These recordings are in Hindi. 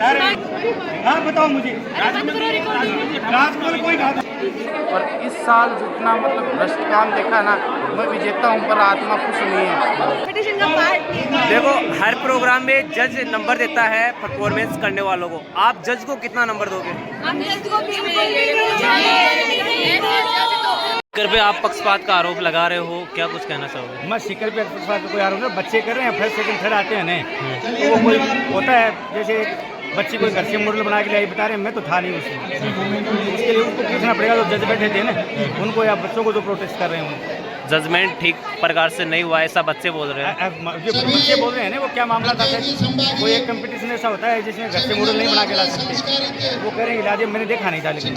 हाँ बताओ मुझे, राजकुमार कोई बात। और इस साल जितना मतलब भ्रष्ट काम देखा ना, मैं विजेता हूँ पर आत्मा खुश नहीं है। देखो, हर प्रोग्राम में जज नंबर देता है परफॉर्मेंस करने वालों को। आप जज को कितना नंबर दोगे? सिक्कर पे आप पक्षपात का आरोप लगा रहे हो, क्या कुछ कहना चाहोगे? मैं सिक्कर पे पक्षपात का कोई आरोप नहीं, बच्चे कर रहे हैं, फर्स्ट सेकंड थर्ड आते हैं ना, तो वो कोई होता है जैसे बच्ची कोई घर से मॉडल बना के लाई बता रहे हैं, मैं तो था नहीं उसमें, उसके लिए उनको पूछना पड़ेगा। तो जज बैठे थे ना उनको या बच्चों को जो प्रोटेस्ट कर रहे हैं उनको जजमेंट ठीक प्रकार से नहीं हुआ, ऐसा बच्चे बोल रहे हैं। जो बच्चे बोल रहे हैं ना, वो क्या मामला था? कोई एक कंपटीशन ऐसा होता है जिसमें घर से मॉडल नहीं बना के ला सकते, वो करेंगे इलाज। मैंने देखा नहीं था लेकिन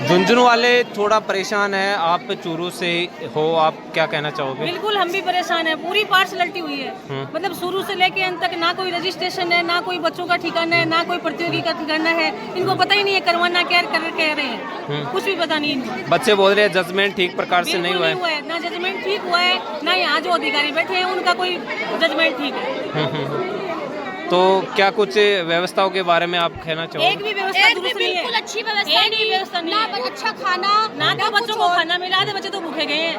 झुंझुनू वाले थोड़ा परेशान है। आप चूरू से हो, आप क्या कहना चाहोगे? बिल्कुल हम भी परेशान है, पूरी पार्सलिटी हुई है। मतलब शुरू से लेके अंत तक ना कोई रजिस्ट्रेशन है, ना कोई बच्चों का ठिकाना है, ना कोई प्रतियोगी का ठिकाना है। इनको पता ही नहीं है करवाना क्या कर रहे हैं, कुछ भी पता नहीं इनको। बच्चे बोल रहे हैं जजमेंट ठीक प्रकार से नहीं हुआ है। ना जजमेंट ठीक हुआ है, ना यहाँ जो अधिकारी बैठे हैं उनका कोई जजमेंट ठीक है। तो क्या कुछ व्यवस्थाओं के बारे में आप कहना चाहोगे? एक भी व्यवस्था दुरुस्त नहीं है, अच्छी व्यवस्था नहीं है, अच्छा खाना ना तो बच्चों को खाना मिला, आधे बच्चे तो भूखे गए हैं,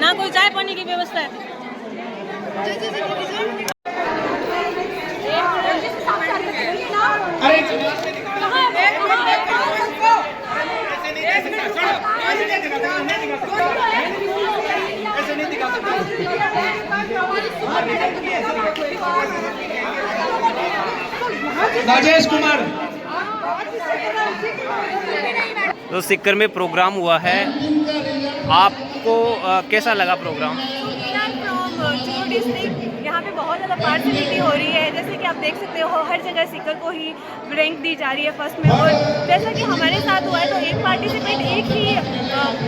ना कोई चाय पानी की व्यवस्था है। राजेश कुमार। तो सिक्कर में प्रोग्राम हुआ है, आपको कैसा लगा प्रोग्राम? यहाँ पे बहुत ज़्यादा पार्शलिटी हो रही है, जैसे कि आप देख सकते हो हर जगह सिक्कर को ही रैंक दी जा रही है फर्स्ट में। और जैसा कि हमारे साथ हुआ है तो एक पार्टिसिपेंट एक ही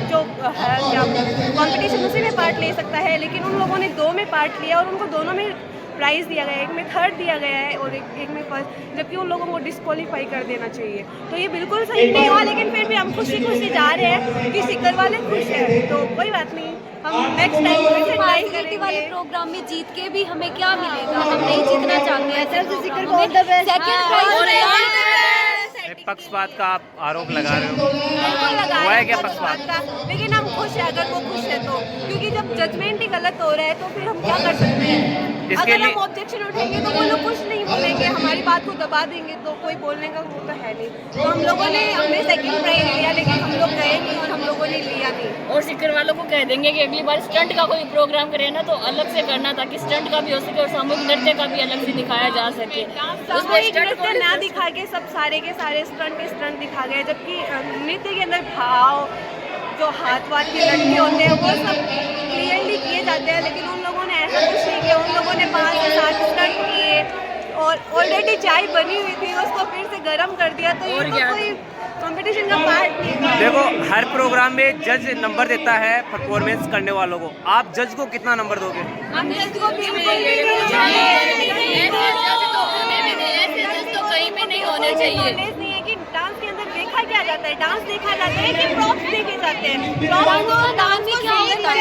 जो कंपटीशन उसी में पार्ट ले सकता है, लेकिन उन लोगों ने 2 में पार्ट लिया और उनको दोनों में प्राइज़ दिया गया है। एक में थर्ड दिया गया है और एक में फर्स्ट, जबकि उन लोगों को डिस्क्वालीफाई कर देना चाहिए। तो ये बिल्कुल सही नहीं हुआ, लेकिन फिर भी हम खुशी खुशी जा रहे हैं कि सिक्कर वाले खुश हैं, तो कोई बात नहीं, हम नेक्स्ट टाइम ट्राई करेंगे। वाले प्रोग्राम में जीत के भी हमें क्या मिलेगा? हम नहीं जीतना चाहते हैं, सेकंड पक्षपात का आप आरोप लगा रहे हो, बिल्कुल लगा हुआ है क्या रहे हैं पक्षपात का, लेकिन हम खुश हैं अगर वो खुश है तो, क्योंकि जब जजमेंट ही गलत हो रहा है तो फिर हम क्या कर सकते हैं? अगर हम ऑब्जेक्शन उठेंगे तो वो लोग कुछ नहीं बोलेंगे, हमारी बात को दबा देंगे, तो कोई बोलने का वो तो है नहीं। तो हम लोगों ने हमने सेकंड प्राइज लिया, लेकिन हम लोग गए नहीं और हम लोगों ने लिया नहीं। और सिक्कर वालों को कह देंगे कि अगली बार स्टंट का कोई प्रोग्राम करे ना तो अलग से करना, ताकि स्टंट का भी हो सके और सामूहिक नृत्य का भी अलग से दिखाया जा सके। सामूहिक नृत्य ना दिखा के सब सारे के सारे स्टंट दिखा गए, जबकि नृत्य के अंदर भाव, जो हाथ वाथ के लटके होते हैं वो सब क्लियरली किए जाते हैं, लेकिन उन लोगों ने ऐसा कुछ नहीं किया। उन लोगों ने 5 से 7 स्टंट किए और ऑलरेडी चाय बनी हुई थी उसको फिर से गर्म कर दिया, तो ये तो कोई कंपटीशन का पार्ट नहीं है। देखो, हर प्रोग्राम में जज नंबर देता है परफॉर्मेंस करने वालों को। आप जज को कितना नंबर दोगे? हम जज को कहीं भी नहीं होने चाहिए। नहीं है कि डांस के अंदर देखा क्या जाता है, डांस देखा जाता है कि प्रॉप्स देखे जाते हैं। डांस में क्या होता है,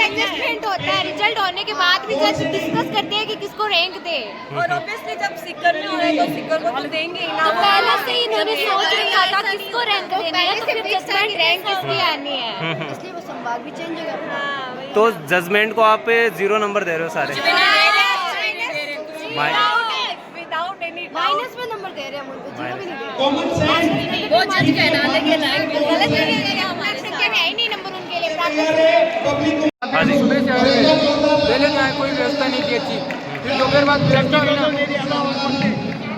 एडजस्टमेंट होता है, रिजल्ट होने के बाद भी जज डिस्कस करते हैं कि किसको रैंक दे। और ऑब्वियसली जब सिक्कर में हो रहा है तो सिक्कर को तो देंगे ही ना। पहले से ही इन्होंने सोच रखा था किसको रैंक देनी है, तो फिर जजमेंट रैंक किसकी आनी है, इसलिए वो संवाद भी चेंज हो गया। तो जजमेंट को आप 0 नंबर दे रहे हो सारे? विदाउट एनी माइनस में नंबर दे रहे हैं हम उनको, 0 भी नहीं दे रहे। वो जज कहना लेके लायक गलत नहीं है ही नहीं नंबर उनके लिए प्राप्त। हाँ जी। सुबह से पहले तो कोई व्यवस्था नहीं थी अच्छी, फिर दोपहर बाद व्यवस्था हुई ना,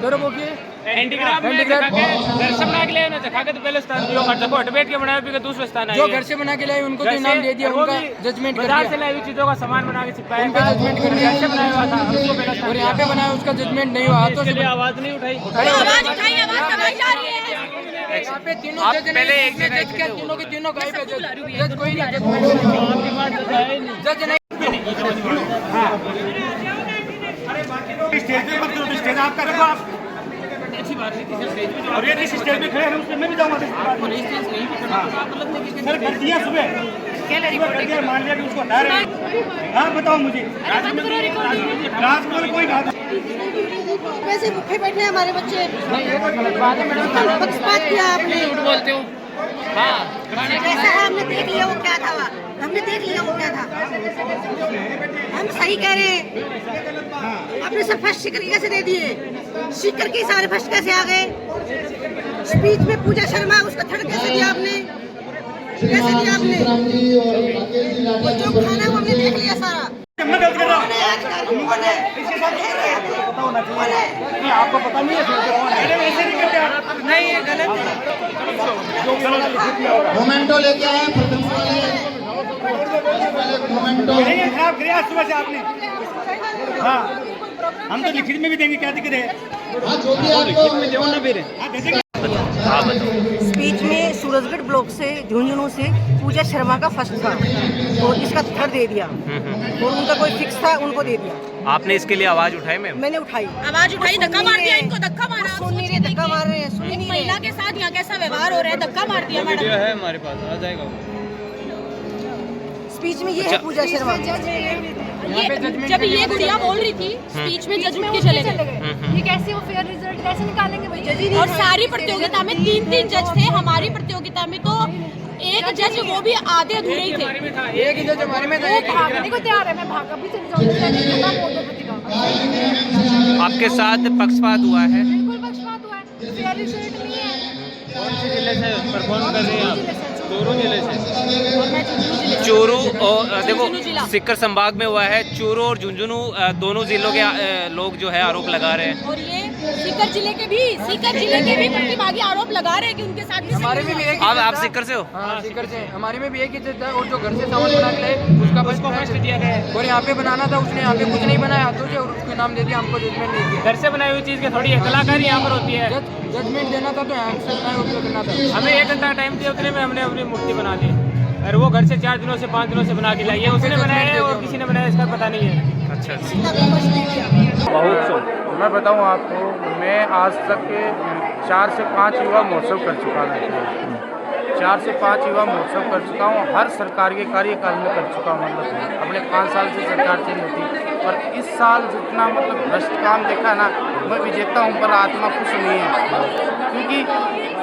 दोनों को किए दर्शन बना के लाए ना खा के तो पहले स्थान दियो कर सको हटबेट के बनाए भी दूसरा स्थान है। जो घर से बना के लाए उनको भी नाम दे दिया, उनका जजमेंट कर दिया। से लाई हुई चीजों का सामान बना के चिपकाया, उनका जजमेंट कर दिया, ऐसे बनाया हुआ था उसको पहले स्थान और यहाँ पे बनाया उसका जजमेंट नहीं हुआ। हाथों से आवाज नहीं उठाई, यहाँ पे तीनों आप जज पहले एक जगह जज क्या तीनों के तीनों गायब है, जज कोई नहीं, जज नहीं। स्टेज पे मत करो, स्टेज आपका रखो आप। अच्छी बात है और ये जिस स्टेज पे खड़े हैं उसमें मैं भी जाऊंगा। सर कर दिया सुबह कर दिया, मान लिया कि उसको हटा रहे हैं। हाँ बताओ मुझे, राजकुमार कोई बात से भूखे बैठे हैं हमारे बच्चे। ये तो गलत बात है मैडम। पक्षपात किया आपने। झूठ बोलते हो। हाँ जैसा है हमने देख लिया वो क्या था, हमने देख लिया वो क्या था। हम सही कह रहे हैं। आपने सब फर्स्ट स्टिकर कैसे दे दिए? स्टिकर के सारे फर्स्ट कैसे आ गए? स्पीच में पूजा शर्मा उसका थर्ड कैसे दिया आपने? कैसे दिया आपने? वो जो खाना वो हमने देख लिया सारा। आपको पता नहीं है ऐसे नहीं करते नहीं, ये गलत मोमेंटो लेके आए प्रथम वाले मोमेंटो खराब किया सुबह से आपने। हाँ हम तो लिखित में भी देंगे, क्या दिक्कत है? जो भी आपको स्पीच में सूरजगढ़ ब्लॉक से झुंझुनू से पूजा शर्मा का फर्स्ट था और इसका थर्ड दे दिया और उनका कोई फिक्स था, उनको दे दिया। आपने इसके लिए आवाज उठाई मैम? मैंने उठाई आवाज उठाई, धक्का मार दिया इनको, धक्का मारा। सुन नहीं रहे, धक्का मार रहे हैं, सुन नहीं रहे। महिला के साथ यहाँ कैसा व्यवहार हो रहा है, धक्का मार दिया मैडम। है हमारे पास, आ जाएगा। स्पीच में ये है पूजा शर्मा। जब ये गुड़िया बोल रही थी स्पीच में, जज के चले गए। ये कैसे वो फेयर रिजल्ट कैसे निकालेंगे भाई? जज ही और सारी प्रतियोगिता में 3-3 जज थे। हमारी प्रतियोगिता में तो एक जज, वो भी आधे अधूरे ही थे। एक ही जज हमारे में वो भागने को तैयार है। मैं भाग अभी चली जाऊंगी। आपके साथ पक्षपात हुआ है? बिल्कुल पक्षपात हुआ है। फेयर रिजल्ट नहीं है। कौन से जिले से परफॉर्म कर रहे हैं आप? चोरू जिले से। और मैं झुंझुनू जिले से। चोरू और देखो झुंझुनू जिला। सीकर संभाग में हुआ है। चोरू और झुंझुनू दोनों जिलों के लोग जो है आरोप लगा रहे हैं। और ये सीकर जिले के भी प्रतिभागी आरोप लगा रहे हैं कि उनके साथ भी हमारे में भी एक ही आप जज था। सीकर से हो? हाँ सीकर से। हमारे में भी एक ही जज था और जो घर से सामान बना के लाए उसका फर्स्ट दिया गया है। और यहाँ पे बनाना था, उसने यहाँ पे कुछ नहीं बनाया हाथों से और उसके नाम दे दिया, हमको जजमेंट नहीं दिया। घर से बनाई हुई चीज की थोड़ी है, कलाकारी यहाँ पर होती है। जजमेंट देना था तो यहाँ से उपयोग करना था। हमें 1 घंटा टाइम दिया, उतने में हमने अपनी मूर्ति बना दी। और वो घर से 4 दिनों से 5 दिनों से बना के लाई है। उसने बनाया है और किसी ने बनाया इसका पता नहीं है। अच्छा मैं बताऊं आपको, मैं आज तक के 4 से 5 युवा महोत्सव कर चुका हूँ। 4 से 5 युवा महोत्सव कर चुका हूँ। हर सरकार के कार्यकाल में कर चुका हूँ। मतलब अपने 5 साल से सरकार चेंज होती, और इस साल जितना मतलब भ्रष्ट काम देखा ना, मैं विजेता हूँ पर आत्मा खुश नहीं है, क्योंकि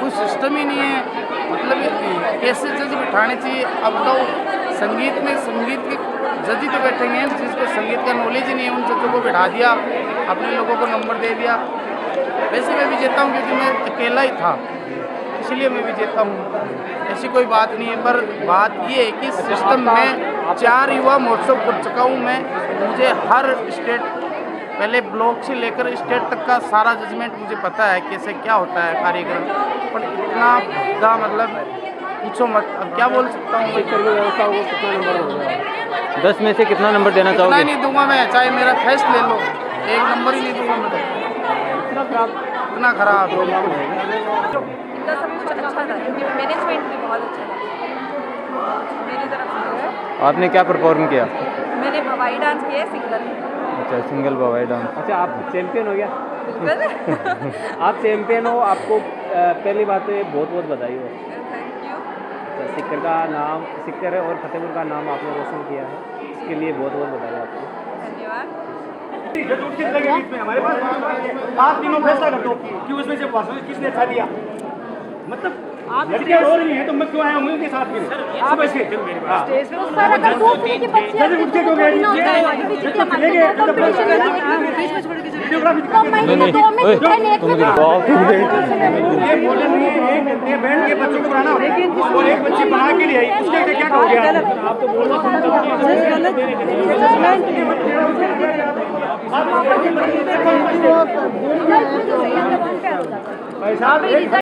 कोई सिस्टम ही नहीं है। मतलब कैसे जज बिठाने चाहिए? अब तो संगीत के जज ही तो बैठेंगे जिसको संगीत का नॉलेज ही नहीं है, उन जजों को बिठा दिया, अपने लोगों को नंबर दे दिया। वैसे मैं विजेता हूँ क्योंकि मैं अकेला ही था, इसलिए मैं विजेता हूँ। ऐसी कोई बात नहीं है, पर बात ये है कि सिस्टम में 4 युवा महोत्सव कर चुका हूँ मैं। मुझे हर स्टेट, पहले ब्लॉक से लेकर स्टेट तक का सारा जजमेंट मुझे पता है, कैसे क्या होता है कार्यक्रम। पर इतना भद्दा मतलब पूछो मत। अब क्या बोल सकता हूँ? व्यवस्था को कितना नंबर होगा? 10 में से कितना नंबर देना इतना ही नहीं दूंगा मैं, चाहे मेरा फेस्ट ले लो, 1 नंबर ही नहीं दूंगा मैं। इतना खराब इनका सब कुछ अच्छा था, क्योंकि मैनेजमेंट भी बहुत अच्छा था मेरी तरफ से। आपने क्या परफॉर्म किया? मैंने भवाई डांस किया, सिंगल। अच्छा, सिंगल भवाई डांस। अच्छा, आप चैंपियन हो गया? बिल्कुल। आप चैंपियन हो। आपको पहली बात तो बहुत बहुत बधाई हो। Thank you. अच्छा, सिक्कर का नाम, सिक्कर और फतेहपुर का नाम आपने रोशन किया है, इसके लिए बहुत बहुत बधाई आपको। धन्यवाद। हमारे पास 5 दिनों फैसला कर दो कि उसमें से किसने अच्छा दिया। मतलब लड़कियां रो रही हैं तो मैं क्यों आया हूँ उनके साथ? आप ऐसे बैठ के बच्चों को पढ़ाना और एक बच्ची बना के लिए आई, उसके क्या हो गया? आप तो बोल रहे हो